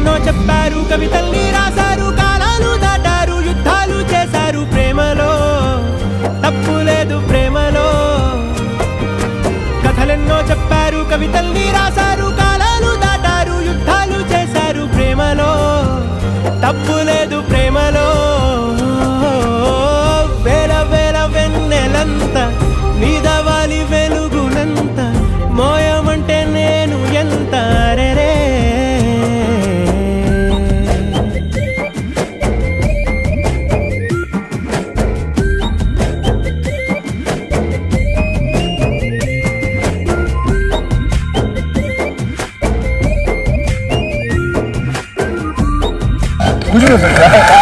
కథలెన్నో చెప్పారు, కవితల్ని రాశారు, కాలాలు దాటారు, యుద్ధాలు చేశారు. ప్రేమలో తప్పు లేదు, ప్రేమలో. కథలెన్నో చెప్పారు, కవితల్ని రాశారు, కాలాలు దాటారు, యుద్ధాలు చేశారు. ప్రేమలో తప్పు లేదు, ప్రేమలో. వేల వేల వెన్నెలంత నీదవాలి వెలుగునంత, మోయమంటే నేను ఎంత రే. 부지런했어.